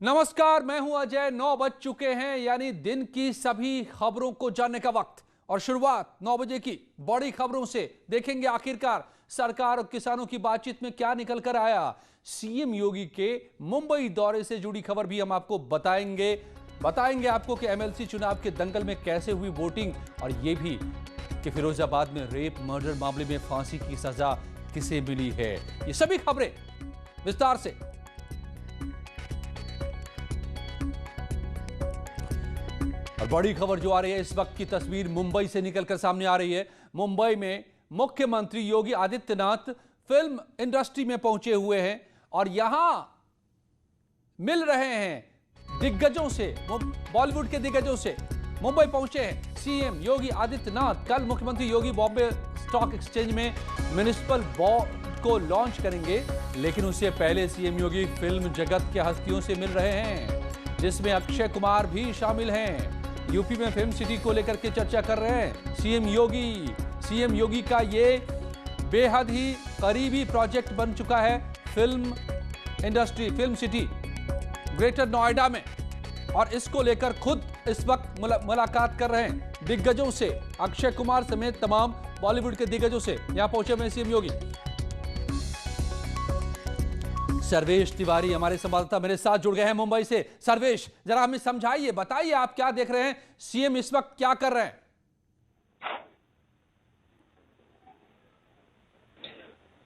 नमस्कार, मैं हूं अजय। 9 बज चुके हैं, यानी दिन की सभी खबरों को जानने का वक्त। और शुरुआत 9 बजे की बड़ी खबरों से। देखेंगे आखिरकार सरकार और किसानों की बातचीत में क्या निकल कर आया। सीएम योगी के मुंबई दौरे से जुड़ी खबर भी हम आपको बताएंगे आपको कि एमएलसी चुनाव के दंगल में कैसे हुई वोटिंग, और यह भी कि फिरोजाबाद में रेप मर्डर मामले में फांसी की सजा किसे मिली है। ये सभी खबरें विस्तार से। और बड़ी खबर जो आ रही है, इस वक्त की तस्वीर मुंबई से निकलकर सामने आ रही है। मुंबई में मुख्यमंत्री योगी आदित्यनाथ फिल्म इंडस्ट्री में पहुंचे हुए हैं और यहां मिल रहे हैं दिग्गजों से, बॉलीवुड के दिग्गजों से। मुंबई पहुंचे हैं सीएम योगी आदित्यनाथ। कल मुख्यमंत्री योगी बॉम्बे स्टॉक एक्सचेंज में म्युनिसिपल बॉन्ड को लॉन्च करेंगे, लेकिन उससे पहले सीएम योगी फिल्म जगत के हस्तियों से मिल रहे हैं, जिसमें अक्षय कुमार भी शामिल हैं। यूपी में फिल्म सिटी को लेकर के चर्चा कर रहे हैं सीएम योगी का ये बेहद ही करीबी प्रोजेक्ट बन चुका है film industry, film city greater Noida में, और इसको लेकर खुद इस वक्त मुलाकात कर रहे हैं दिग्गजों से। अक्षय कुमार समेत तमाम बॉलीवुड के दिग्गजों से यहां पहुंचे हुए सीएम योगी। सर्वेश तिवारी हमारे संवाददाता मेरे साथ जुड़ गए हैं मुंबई से। सर्वेश, जरा हमें समझाइए, बताइए आप क्या देख रहे हैं, सीएम इस वक्त क्या कर रहे हैं?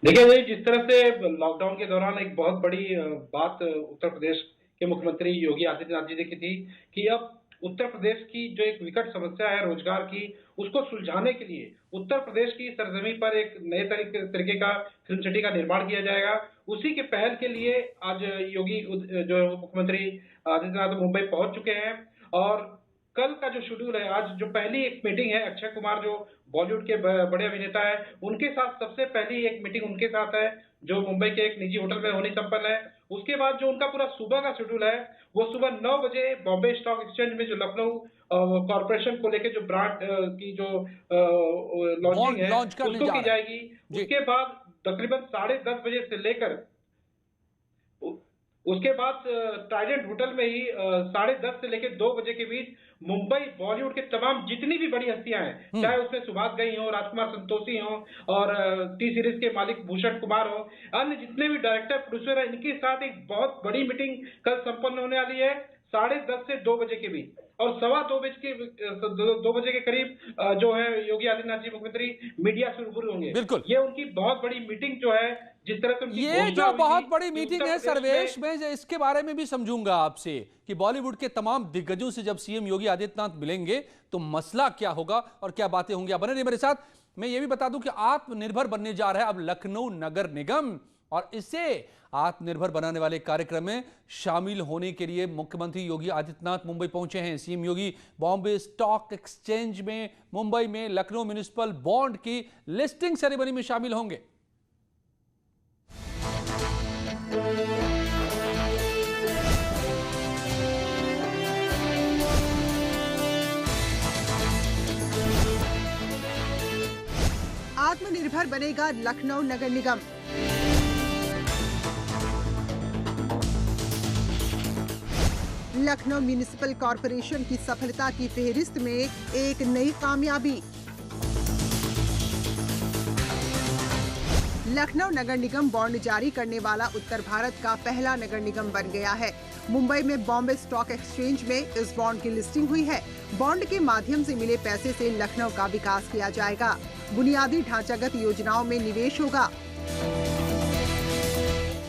देखिए भाई, जिस तरह से लॉकडाउन के दौरान एक बहुत बड़ी बात उत्तर प्रदेश के मुख्यमंत्री योगी आदित्यनाथ जी ने की थी कि अब उत्तर प्रदेश की जो एक विकट समस्या है रोजगार की, उसको सुलझाने के लिए उत्तर प्रदेश की सरजमी पर एक नए तरीके का फिल्म सिटी का निर्माण किया जाएगा। उसी के पहल के लिए आज योगी जो मुख्यमंत्री आदित्यनाथ मुंबई पहुंच चुके हैं, और कल का जो शेड्यूल है, आज जो पहली एक मीटिंग है, अक्षय कुमार जो बॉलीवुड के बड़े अभिनेता है, उनके साथ सबसे पहली एक मीटिंग उनके साथ है, जो मुंबई के एक निजी होटल में होनी संपन्न है। उसके बाद जो उनका पूरा सुबह का शेड्यूल है, वो सुबह 9 बजे बॉम्बे स्टॉक एक्सचेंज में जो लखनऊ कॉर्पोरेशन को लेकर जो ब्रांड की जो लॉन्चिंग है उसको की जाएगी। उसके बाद तकरीबन 10:30 बजे से लेकर उसके बाद ट्राइडेंट होटल में ही 10:30 से लेकर 2 बजे के बीच मुंबई बॉलीवुड के तमाम जितनी भी बड़ी हस्तियां हैं, चाहे उसमें सुभाष घई हो, राजकुमार संतोषी हो, और टी सीरीज के मालिक भूषण कुमार हो, अन्य जितने भी डायरेक्टर प्रोड्यूसर हैं, इनके साथ एक बहुत बड़ी मीटिंग कल संपन्न होने वाली है 10:30 से 2 बजे के बीच। और 2 बजे के करीब जो है योगी आदित्यनाथ जी मुख्यमंत्री मीडिया से रूबरू होंगे। बिल्कुल, ये उनकी बहुत बड़ी मीटिंग जो है, जिस तरह से ये जो बहुत बड़ी मीटिंग है सर्वेश, मैं इसके बारे में भी समझूंगा आपसे कि बॉलीवुड के तमाम दिग्गजों से जब सीएम योगी आदित्यनाथ मिलेंगे तो मसला क्या होगा और क्या बातें होंगी। आप बने रहिए मेरे साथ। मैं ये भी बता दूं कि आत्मनिर्भर बनने जा रहा है अब लखनऊ नगर निगम, और इसे आत्मनिर्भर बनाने वाले कार्यक्रम में शामिल होने के लिए मुख्यमंत्री योगी आदित्यनाथ मुंबई पहुंचे हैं। सीएम योगी बॉम्बे स्टॉक एक्सचेंज में मुंबई में लखनऊ म्युनिसिपल बॉन्ड की लिस्टिंग सेरेमनी में शामिल होंगे। आत्मनिर्भर बनेगा लखनऊ नगर निगम। लखनऊ म्युनिसिपल कॉर्पोरेशन की सफलता की फेहरिस्त में एक नई कामयाबी। लखनऊ नगर निगम बॉन्ड जारी करने वाला उत्तर भारत का पहला नगर निगम बन गया है। मुंबई में बॉम्बे स्टॉक एक्सचेंज में इस बॉन्ड की लिस्टिंग हुई है। बॉन्ड के माध्यम से मिले पैसे से लखनऊ का विकास किया जाएगा। बुनियादी ढांचागत योजनाओं में निवेश होगा।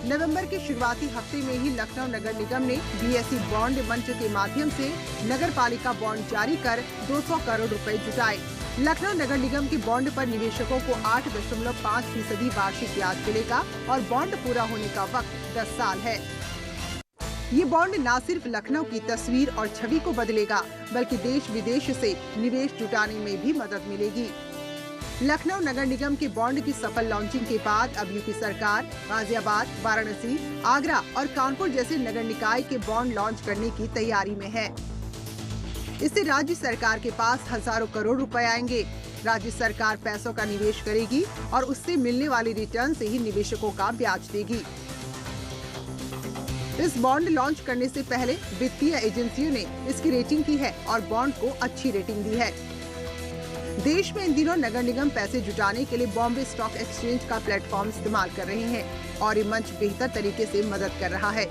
नवंबर के शुरुआती हफ्ते में ही लखनऊ नगर निगम ने बीएसई बॉन्ड मंच के माध्यम से नगर पालिका बॉन्ड जारी कर 200 करोड़ रुपए जुटाए। लखनऊ नगर निगम के बॉन्ड पर निवेशकों को 8.5% वार्षिक ब्याज मिलेगा और बॉन्ड पूरा होने का वक्त 10 साल है। ये बॉन्ड न सिर्फ लखनऊ की तस्वीर और छवि को बदलेगा, बल्कि देश विदेश से निवेश जुटाने में भी मदद मिलेगी। लखनऊ नगर निगम के बॉन्ड की सफल लॉन्चिंग के बाद अब यूपी सरकार गाजियाबाद, वाराणसी, आगरा और कानपुर जैसे नगर निकाय के बॉन्ड लॉन्च करने की तैयारी में है। इससे राज्य सरकार के पास हजारों करोड़ रुपए आएंगे। राज्य सरकार पैसों का निवेश करेगी और उससे मिलने वाले रिटर्न से ही निवेशकों का ब्याज देगी। इस बॉन्ड लॉन्च करने से पहले वित्तीय एजेंसियों ने इसकी रेटिंग की है और बॉन्ड को अच्छी रेटिंग दी है। देश में इन दिनों नगर निगम पैसे जुटाने के लिए बॉम्बे स्टॉक एक्सचेंज का प्लेटफॉर्म इस्तेमाल कर रहे हैं और ये मंच बेहतर तरीके से मदद कर रहा है।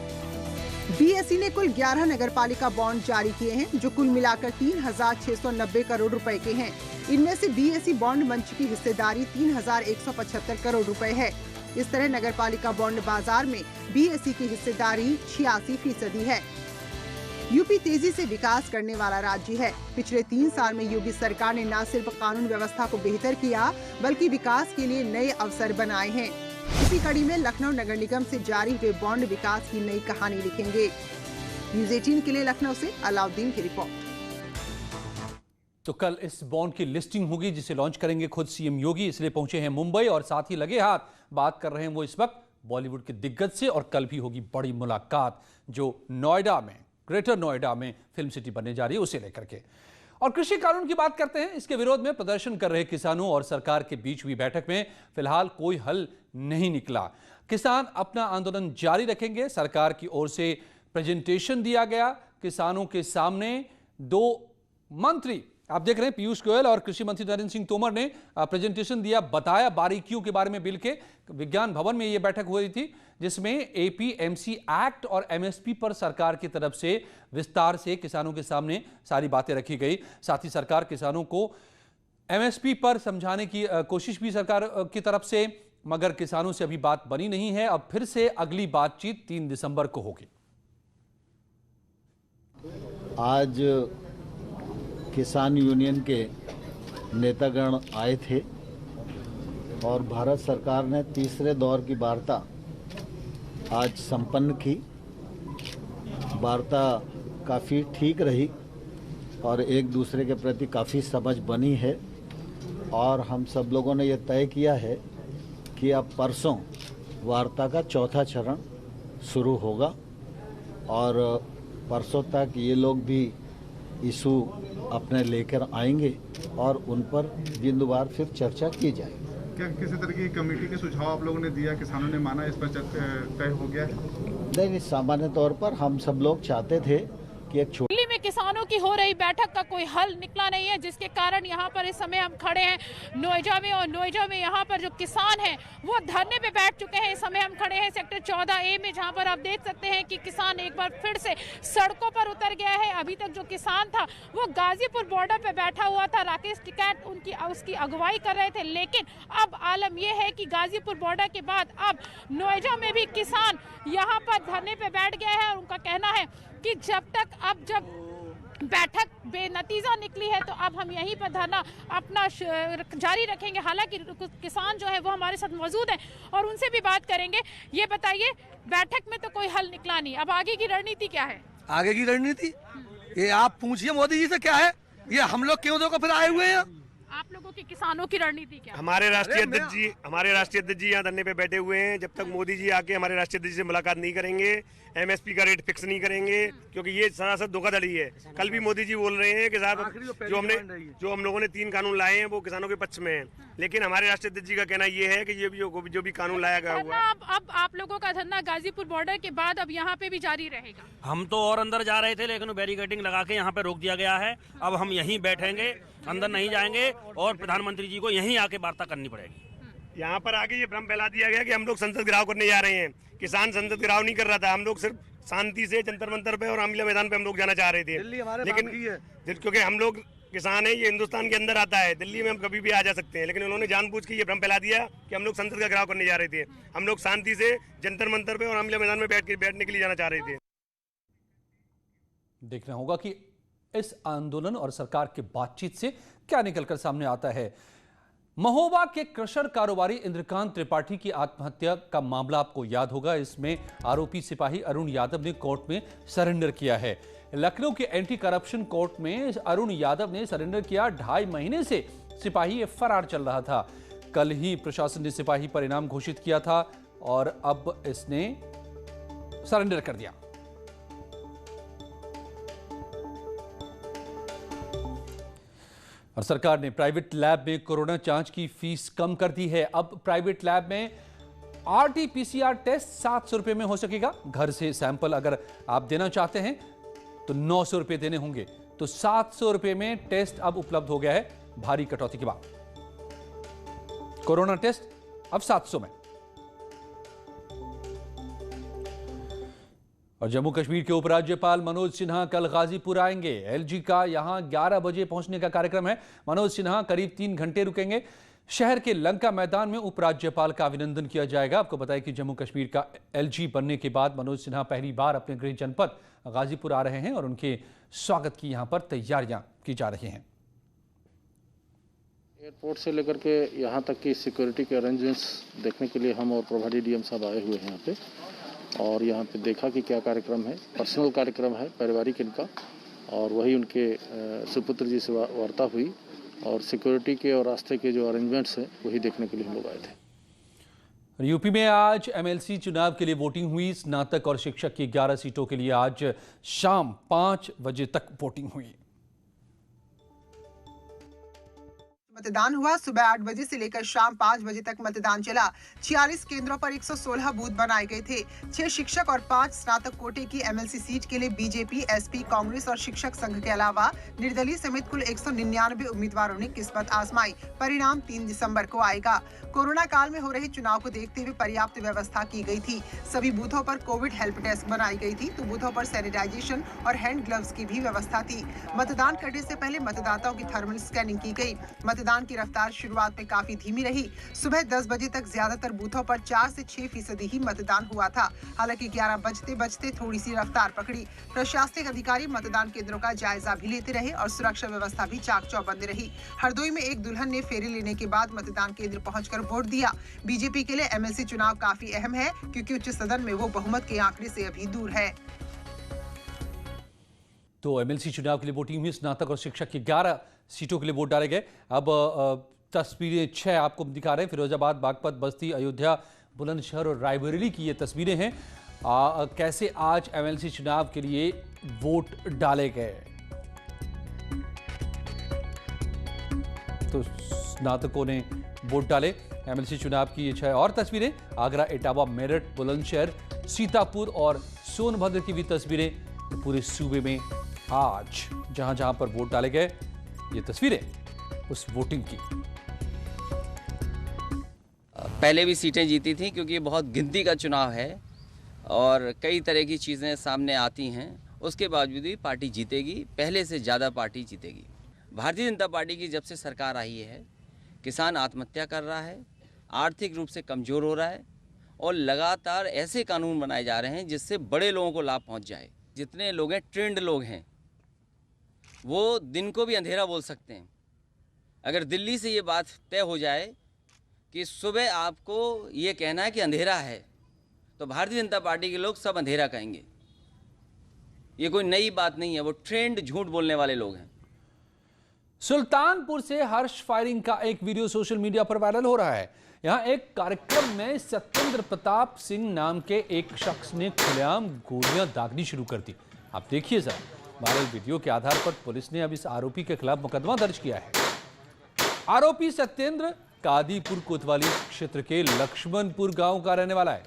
बीएसई ने कुल 11 नगर पालिका बॉन्ड जारी किए हैं जो कुल मिलाकर 3,690 करोड़ रुपए के हैं। इनमें से बीएसई बॉन्ड मंच की हिस्सेदारी 3,175 करोड़ रुपए है। इस तरह नगर पालिका बॉन्ड बाजार में बीएसई की हिस्सेदारी 86% है। यूपी तेजी से विकास करने वाला राज्य है। पिछले 3 साल में योगी सरकार ने न सिर्फ कानून व्यवस्था को बेहतर किया बल्कि विकास के लिए नए अवसर बनाए हैं। इसी कड़ी में लखनऊ नगर निगम से जारी हुए बॉन्ड विकास की नई कहानी लिखेंगे। न्यूज़ 18 के लिए लखनऊ से अलाउद्दीन की रिपोर्ट। तो कल इस बॉन्ड की लिस्टिंग होगी जिसे लॉन्च करेंगे खुद सीएम योगी, इसलिए पहुंचे हैं मुंबई और साथ ही लगे हाथ बात कर रहे हैं वो इस वक्त बॉलीवुड के दिग्गज से। और कल भी होगी बड़ी मुलाकात जो नोएडा में, ग्रेटर नोएडा में फिल्म सिटी बनने जा रही है, उसे लेकर के। और कृषि कानून की बात करते हैं। इसके विरोध में प्रदर्शन कर रहे किसानों और सरकार के बीच हुई बैठक में फिलहाल कोई हल नहीं निकला। किसान अपना आंदोलन जारी रखेंगे। सरकार की ओर से प्रेजेंटेशन दिया गया किसानों के सामने। 2 मंत्री आप देख रहे हैं, पीयूष गोयल और कृषि मंत्री नरेंद्र सिंह तोमर ने प्रेजेंटेशन दिया, बताया बारीकियों के बारे में। बिल के विज्ञान भवन में यह बैठक हुई थी जिसमें एपीएमसी एक्ट और एमएसपी पर सरकार की तरफ से विस्तार से किसानों के सामने सारी बातें रखी गई। साथ ही सरकार किसानों को एमएसपी पर समझाने की कोशिश भी सरकार की तरफ से, मगर किसानों से अभी बात बनी नहीं है। अब फिर से अगली बातचीत 3 दिसंबर को होगी। आज किसान यूनियन के नेतागण आए थे और भारत सरकार ने तीसरे दौर की वार्ता आज संपन्न की। वार्ता काफ़ी ठीक रही और एक दूसरे के प्रति काफ़ी समझ बनी है और हम सब लोगों ने यह तय किया है कि अब परसों वार्ता का 4था चरण शुरू होगा और परसों तक ये लोग भी इशू अपने लेकर आएंगे और उन पर जिंदवार फिर चर्चा की जाएगी। क्या किसी तरह की कमेटी के सुझाव आप लोगों ने दिया, किसानों ने माना, इस पर तय हो गया है? नहीं, सामान्य तौर पर हम सब लोग चाहते थे कि एक दिल्ली में किसानों की हो रही बैठक का कोई हल निकला नहीं है, जिसके कारण यहाँ पर इस समय हम खड़े हैं नोएडा में। और नोएडा में यहाँ पर जो किसान हैं वो धरने पे बैठ चुके हैं। इस समय हम खड़े हैं सेक्टर 14A में, जहाँ पर आप देख सकते हैं कि किसान एक बार फिर से सड़कों पर उतर गया है। अभी तक जो किसान था वो गाजीपुर बॉर्डर पे बैठा हुआ था, राकेश टिकैत उसकी अगुवाई कर रहे थे। लेकिन अब आलम यह है कि गाजीपुर बॉर्डर के बाद अब नोएडा में भी किसान यहाँ पर धरने पे बैठ गए हैं और उनका कहना है कि जब बैठक बेनतीजा निकली है तो अब हम यहीं पर धरना अपना जारी रखेंगे। हालांकि किसान जो है वो हमारे साथ मौजूद हैं और उनसे भी बात करेंगे। ये बताइए, बैठक में तो कोई हल निकला नहीं, अब आगे की रणनीति क्या है? आगे की रणनीति ये आप पूछिए मोदी जी से क्या है। ये हम लोग क्यों को फिर आए हुए हैं? आप लोगों की किसानों की रणनीति क्या है? हमारे राष्ट्रीय अध्यक्ष जी यहाँ धरने पे बैठे हुए हैं। जब तक मोदी जी आके हमारे राष्ट्रीय अध्यक्ष से मुलाकात नहीं करेंगे, एमएसपी का रेट फिक्स नहीं करेंगे, क्योंकि ये सरासर धोखाधड़ी है। कल भी मोदी जी बोल रहे हैं कि साहब जो हम लोगों ने 3 कानून लाए हैं वो किसानों के पक्ष में है। लेकिन हमारे राष्ट्रीय अध्यक्ष जी का कहना ये है कि ये भी जो भी कानून लाया गया हुआ है। अब आप लोगों का धरना गाजीपुर बॉर्डर के बाद अब यहाँ पे भी जारी रहेगा? हम तो और अंदर जा रहे थे लेकिन बैरिकेडिंग लगा के यहाँ पे रोक दिया गया है। अब हम यहीं बैठेंगे, अंदर नहीं जाएंगे और प्रधानमंत्री जी को यहीं आके वार्ता करनी पड़ेगी। यहाँ पर आगे ये भ्रम फैला दिया गया कि हम लोग संसद घेराव करने जा रहे हैं। किसान संसद घेराव नहीं कर रहा था, हम लोग सिर्फ शांति से जंतर मंतर पे और आमला मैदान पे हम लोग जाना चाह रहे थे। लेकिन क्योंकि हम लोग किसान है, ये हिंदुस्तान के अंदर आता है, दिल्ली में हम कभी भी आ जा सकते हैं। लेकिन उन्होंने जानबूझ के ये भ्रम फैला दिया कि हम लोग संसद का घेराव करने जा रहे थे। हम लोग शांति से जंतर मंतर पे और आमला मैदान में बैठने के लिए जाना चाह रहे थे। देखना होगा कि इस आंदोलन और सरकार की बातचीत से क्या निकलकर सामने आता है। महोबा के क्रशर कारोबारी इंद्रकांत त्रिपाठी की आत्महत्या का मामला आपको याद होगा। इसमें आरोपी सिपाही अरुण यादव ने कोर्ट में सरेंडर किया है। लखनऊ के एंटी करप्शन कोर्ट में अरुण यादव ने सरेंडर किया। 2.5 महीने से सिपाही फरार चल रहा था। कल ही प्रशासन ने सिपाही पर इनाम घोषित किया था और अब इसने सरेंडर कर दिया। और सरकार ने प्राइवेट लैब में कोरोना जांच की फीस कम कर दी है। अब प्राइवेट लैब में RT-PCR टेस्ट 700 रुपए में हो सकेगा। घर से सैंपल अगर आप देना चाहते हैं तो 900 रुपए देने होंगे। तो 700 रुपए में टेस्ट अब उपलब्ध हो गया है भारी कटौती के बाद। कोरोना टेस्ट अब 700 में। और जम्मू कश्मीर के उपराज्यपाल मनोज सिन्हा कल गाजीपुर आएंगे। LG का यहां 11 बजे पहुंचने का कार्यक्रम है। मनोज सिन्हा करीब 3 घंटे रुकेंगे। शहर के लंका मैदान में उपराज्यपाल का अभिनंदन किया जाएगा। आपको बताया कि जम्मू कश्मीर का LG बनने के बाद मनोज सिन्हा पहली बार अपने गृह जनपद गाजीपुर आ रहे हैं और उनके स्वागत की यहां पर तैयारियां की जा रही हैं। एयरपोर्ट से लेकर के यहाँ तक की सिक्योरिटी के अरेंजमेंट्स देखने के लिए हम और प्रभारी DM साहब आए हुए हैं यहाँ पे, और यहाँ पे देखा कि क्या कार्यक्रम है। पर्सनल कार्यक्रम है, पारिवारिक इनका, और वही उनके सुपुत्र जी से वार्ता हुई और सिक्योरिटी के और रास्ते के जो अरेंजमेंट्स हैं वही देखने के लिए हम लोग आए थे। यूपी में आज MLC चुनाव के लिए वोटिंग हुई। स्नातक और शिक्षक की 11 सीटों के लिए आज शाम 5 बजे तक वोटिंग हुई। मतदान हुआ। सुबह 8 बजे से लेकर शाम 5 बजे तक मतदान चला। 46 केंद्रों पर 116 बूथ बनाए गए थे। 6 शिक्षक और 5 स्नातक कोटे की MLC सीट के लिए BJP, SP, कांग्रेस और शिक्षक संघ के अलावा निर्दलीय समेत कुल 199 उम्मीदवारों ने किस्मत आजमाई। परिणाम 3 दिसंबर को आएगा। कोरोना काल में हो रहे चुनाव को देखते हुए पर्याप्त व्यवस्था की गई थी। सभी बूथों पर कोविड हेल्प डेस्क बनाई गई थी, तो बूथों पर सैनिटाइजेशन और हैंड ग्लव्स की भी व्यवस्था थी। मतदान करने से पहले मतदाताओं की थर्मल स्कैनिंग की गई। मतदान की रफ्तार शुरुआत में काफी धीमी रही। सुबह 10 बजे तक ज्यादातर बूथों पर 4 से 6% ही मतदान हुआ था। हालांकि 11 बजते थोड़ी सी रफ्तार पकड़ी। प्रशासनिक अधिकारी मतदान केंद्रों का जायजा भी लेते रहे और सुरक्षा व्यवस्था भी चाक चौबंद रही। हरदोई में एक दुल्हन ने फेरी लेने के बाद मतदान केंद्र पहुंचकर वोट दिया। बीजेपी के लिए MLC चुनाव काफी अहम है, क्योंकि उच्च सदन में वो बहुमत के आंकड़े से अभी दूर है। तो MLC चुनाव के लिए वोटिंग हुई। स्नातक और शिक्षक की 11 सीटों के लिए वोट डाले गए। अब तस्वीरें 6 आपको दिखा रहे हैं। फिरोजाबाद, बागपत, बस्ती, अयोध्या, बुलंदशहर और रायबरेली की ये तस्वीरें हैं। कैसे आज MLC चुनाव के लिए वोट डाले गए। तो स्नातकों ने वोट डाले। MLC चुनाव की ये 6 और तस्वीरें आगरा, इटावा, मेरठ, बुलंदशहर, सीतापुर और सोनभद्र की भी तस्वीरें पूरे सूबे में आज जहां जहां पर वोट डाले गए ये तस्वीरें उस वोटिंग की। पहले भी सीटें जीती थी, क्योंकि ये बहुत गिनती का चुनाव है और कई तरह की चीज़ें सामने आती हैं। उसके बावजूद भी पार्टी जीतेगी, पहले से ज़्यादा पार्टी जीतेगी। भारतीय जनता पार्टी की जब से सरकार आई है, किसान आत्महत्या कर रहा है, आर्थिक रूप से कमज़ोर हो रहा है और लगातार ऐसे कानून बनाए जा रहे हैं जिससे बड़े लोगों को लाभ पहुंच जाए। जितने लोग हैं, ट्रेंड लोग हैं, वो दिन को भी अंधेरा बोल सकते हैं। अगर दिल्ली से ये बात तय हो जाए कि सुबह आपको ये कहना है कि अंधेरा है, तो भारतीय जनता पार्टी के लोग सब अंधेरा कहेंगे। ये कोई नई बात नहीं है, वो ट्रेंड झूठ बोलने वाले लोग हैं। सुल्तानपुर से हर्ष फायरिंग का एक वीडियो सोशल मीडिया पर वायरल हो रहा है। यहां एक कार्यक्रम में सत्येंद्र प्रताप सिंह नाम के एक शख्स ने खुलेआम गोलियां दागनी शुरू कर दी। आप देखिए जरा, वायरल वीडियो के आधार पर पुलिस ने अब इस आरोपी के खिलाफ मुकदमा दर्ज किया है। आरोपी सत्येंद्र कादीपुर कोतवाली क्षेत्र के लक्ष्मणपुर गांव का रहने वाला है।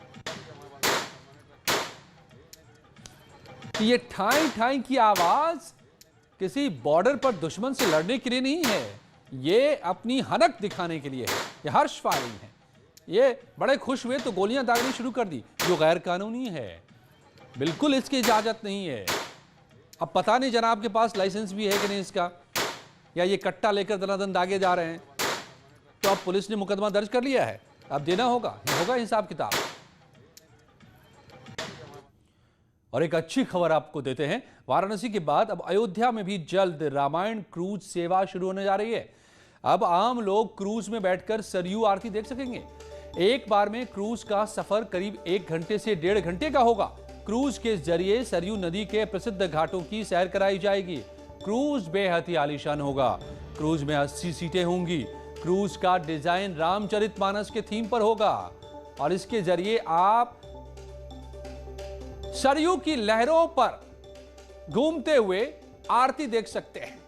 ये ठाई ठाई की आवाज किसी बॉर्डर पर दुश्मन से लड़ने के लिए नहीं है, ये अपनी हनक दिखाने के लिए है। ये हर्ष फायरिंग है। ये बड़े खुश हुए तो गोलियां दागनी शुरू कर दी, जो गैर कानूनी है। बिल्कुल इसकी इजाजत नहीं है। अब पता नहीं जनाब के पास लाइसेंस भी है कि नहीं इसका, या ये कट्टा लेकर दनादन दागे जा रहे हैं। तो अब पुलिस ने मुकदमा दर्ज कर लिया है, अब देना होगा हिसाब किताब। और एक अच्छी खबर आपको देते हैं। वाराणसी के बाद अब अयोध्या में भी जल्द रामायण क्रूज सेवा शुरू होने जा रही है। अब आम लोग क्रूज में बैठकर सरयू आरती देख सकेंगे। एक बार में क्रूज का सफर करीब 1 घंटे से 1.5 घंटे का होगा। क्रूज के जरिए सरयू नदी के प्रसिद्ध घाटों की सैर कराई जाएगी। क्रूज बेहद ही आलीशान होगा। क्रूज में 80 सीटें होंगी। क्रूज का डिजाइन रामचरितमानस के थीम पर होगा और इसके जरिए आप सरयू की लहरों पर घूमते हुए आरती देख सकते हैं।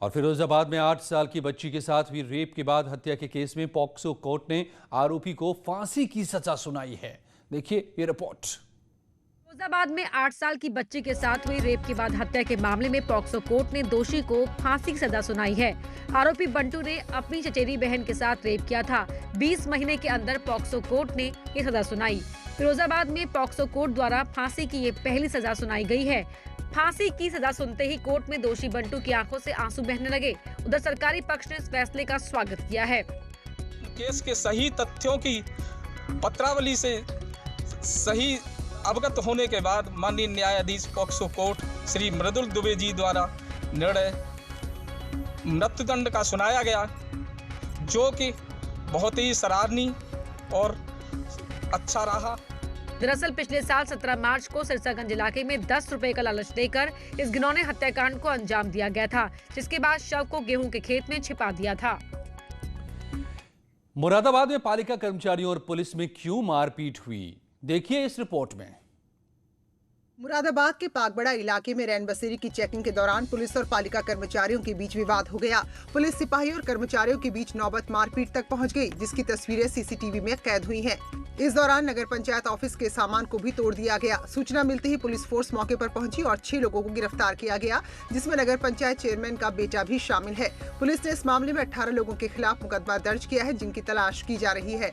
और फिरोजाबाद में 8 साल की बच्ची के साथ हुई रेप के बाद हत्या के केस में पॉक्सो कोर्ट ने आरोपी को फांसी की सजा सुनाई है। देखिए ये रिपोर्ट। फिरोजाबाद में 8 साल की बच्ची के साथ हुई रेप के बाद हत्या के मामले में पॉक्सो कोर्ट ने दोषी को फांसी की सजा सुनाई है। आरोपी बंटू ने अपनी चचेरी बहन के साथ रेप किया था। 20 महीने के अंदर पॉक्सो कोर्ट ने ये सजा सुनाई। फिरोजाबाद में पॉक्सो कोर्ट द्वारा फांसी की ये पहली सजा सुनाई गई है। फांसी की सजा सुनते ही कोर्ट में दोषी बंटू की आंखों से आंसू बहने लगे। उधर सरकारी पक्ष ने इस फैसले का स्वागत किया है। केस के सही तथ्यों की पत्रावली से सही अवगत होने के बाद माननीय न्यायाधीश पॉक्सो कोर्ट श्री मृदुल दुबे जी द्वारा निर्णय मृत्युदंड का सुनाया गया, जो कि बहुत ही सराहनीय और अच्छा रहा। दरअसल पिछले साल 17 मार्च को सिरसागंज इलाके में 10 रुपए का लालच देकर इस घिनौने हत्याकांड को अंजाम दिया गया था, जिसके बाद शव को गेहूं के खेत में छिपा दिया था। मुरादाबाद में पालिका कर्मचारियों और पुलिस में क्यों मारपीट हुई, देखिए इस रिपोर्ट में। मुरादाबाद के पागबड़ा इलाके में रैन बसेरी की चेकिंग के दौरान पुलिस और पालिका कर्मचारियों के बीच विवाद हो गया। पुलिस सिपाही और कर्मचारियों के बीच नौबत मारपीट तक पहुंच गई, जिसकी तस्वीरें सीसीटीवी में कैद हुई हैं। इस दौरान नगर पंचायत ऑफिस के सामान को भी तोड़ दिया गया। सूचना मिलते ही पुलिस फोर्स मौके पर पहुंची और 6 लोगों को गिरफ्तार किया गया, जिसमें नगर पंचायत चेयरमैन का बेटा भी शामिल है। पुलिस ने इस मामले में 18 लोगों के खिलाफ मुकदमा दर्ज किया है, जिनकी तलाश की जा रही है।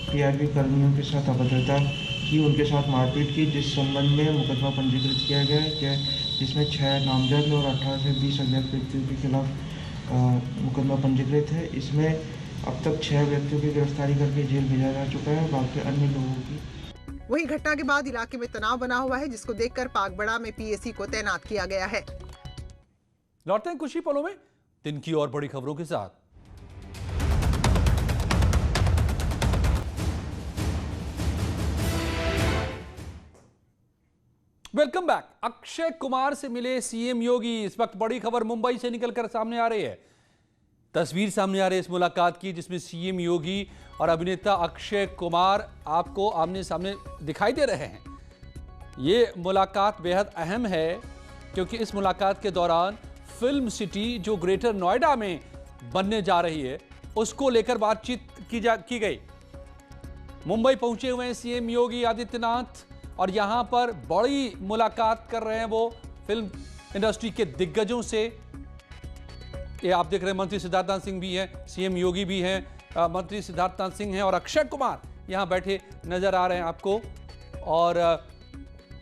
पीआरपी कर्मियों के साथ अभद्रता की, उनके साथ मारपीट की, जिस संबंध में मुकदमा पंजीकृत किया गया है, जिसमें 6 नामजद और 18 से 20 अज्ञात व्यक्तियों के खिलाफ मुकदमा पंजीकृत है। इसमें अब तक 6 व्यक्तियों की गिरफ्तारी करके जेल भेजा जा चुका है, बाकी अन्य लोगों की। वहीं घटना के बाद इलाके में तनाव बना हुआ है, जिसको देखकर पागबड़ा में पीएसी को तैनात किया गया है। लौटते हैं कुछ ही पलों में दिन की और बड़ी खबरों के साथ। Welcome back. अक्षय कुमार से मिले सीएम योगी। इस वक्त बड़ी खबर मुंबई से निकलकर सामने आ रही है। तस्वीर सामने आ रही है इस मुलाकात की, जिसमें सीएम योगी और अभिनेता अक्षय कुमार आपको आमने सामने दिखाई दे रहे हैं। ये मुलाकात बेहद अहम है, क्योंकि इस मुलाकात के दौरान फिल्म सिटी जो ग्रेटर नोएडा में बनने जा रही है, उसको लेकर बातचीत की गई। मुंबई पहुंचे हुए हैं सीएम योगी आदित्यनाथ और यहां पर बड़ी मुलाकात कर रहे हैं वो फिल्म इंडस्ट्री के दिग्गजों से। ये आप देख रहे हैं मंत्री सिद्धार्थनाथ सिंह भी हैं, सीएम योगी भी हैं, मंत्री सिद्धार्थनाथ सिंह हैं और अक्षय कुमार यहां बैठे नजर आ रहे हैं आपको, और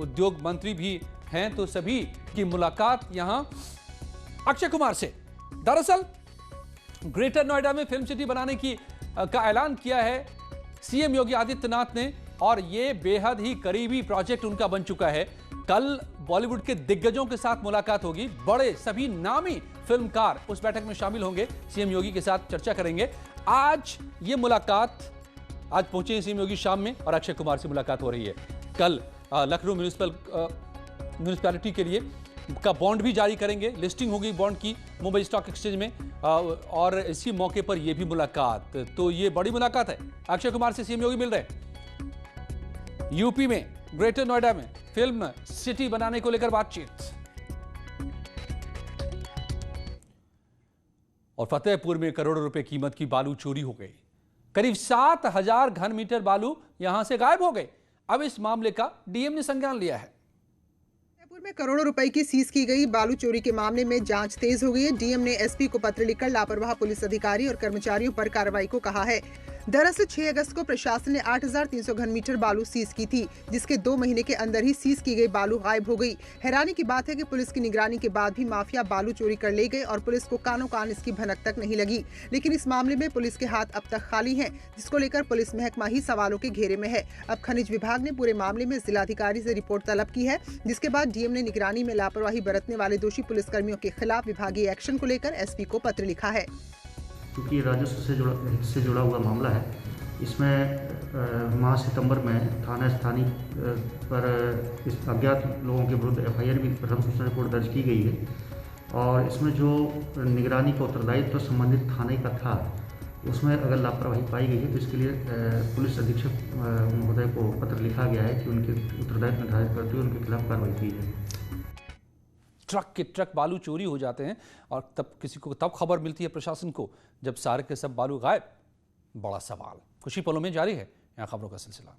उद्योग मंत्री भी हैं। तो सभी की मुलाकात यहां अक्षय कुमार से। दरअसल ग्रेटर नोएडा में फिल्म सिटी बनाने का ऐलान किया है सीएम योगी आदित्यनाथ ने, और ये बेहद ही करीबी प्रोजेक्ट उनका बन चुका है। कल बॉलीवुड के दिग्गजों के साथ मुलाकात होगी। बड़े सभी नामी फिल्मकार उस बैठक में शामिल होंगे, सीएम योगी के साथ चर्चा करेंगे। आज ये मुलाकात, आज पहुंचे सीएम योगी शाम में और अक्षय कुमार से मुलाकात हो रही है। कल लखनऊ म्यूनिसिपैलिटी के लिए का बॉन्ड भी जारी करेंगे, लिस्टिंग होगी बॉन्ड की मुंबई स्टॉक एक्सचेंज में, और इसी मौके पर यह भी मुलाकात। तो ये बड़ी मुलाकात है। अक्षय कुमार से सीएम योगी मिल रहे हैं। यूपी में ग्रेटर नोएडा में फिल्म सिटी बनाने को लेकर बातचीत। और फतेहपुर में करोड़ों रुपए कीमत की बालू चोरी हो गई। करीब 7000 घन मीटर बालू यहां से गायब हो गए। अब इस मामले का डीएम ने संज्ञान लिया है। फतेहपुर में करोड़ों रुपए की सीज की गई बालू चोरी के मामले में जांच तेज हो गई है। डीएम ने एसपी को पत्र लिखकर लापरवाह पुलिस अधिकारी और कर्मचारियों पर कार्रवाई को कहा है। दरअसल 6 अगस्त को प्रशासन ने 8300 घन मीटर बालू सीज की थी, जिसके 2 महीने के अंदर ही सीज की गई बालू गायब हो गई। हैरानी की बात है कि पुलिस की निगरानी के बाद भी माफिया बालू चोरी कर ले गए और पुलिस को कानों कान इसकी भनक तक नहीं लगी। लेकिन इस मामले में पुलिस के हाथ अब तक खाली हैं, जिसको लेकर पुलिस महकमा ही सवालों के घेरे में है। अब खनिज विभाग ने पूरे मामले में जिलाधिकारी से रिपोर्ट तलब की है, जिसके बाद डीएम ने निगरानी में लापरवाही बरतने वाले दोषी पुलिसकर्मियों के खिलाफ विभागीय एक्शन को लेकर एसपी को पत्र लिखा है। क्योंकि राजस्व से जुड़ा हुआ मामला है, इसमें माह सितंबर में थाना स्थानीय पर इस अज्ञात लोगों के विरुद्ध एफआईआर भी प्रथम सूचना रिपोर्ट दर्ज की गई है। और इसमें जो निगरानी का उत्तरदायित्व संबंधित थाने का था, उसमें अगर लापरवाही पाई गई है तो इसके लिए पुलिस अधीक्षक महोदय को पत्र लिखा गया है कि उनके उत्तरदायित्व निर्धारित करते हुए उनके खिलाफ कार्रवाई की जाए। ट्रक के ट्रक बालू चोरी हो जाते हैं और तब खबर मिलती है प्रशासन को जब सारे के सब बालू गायब। बड़ा सवाल कुछ ही पलों में जारी है यहाँ खबरों का सिलसिला।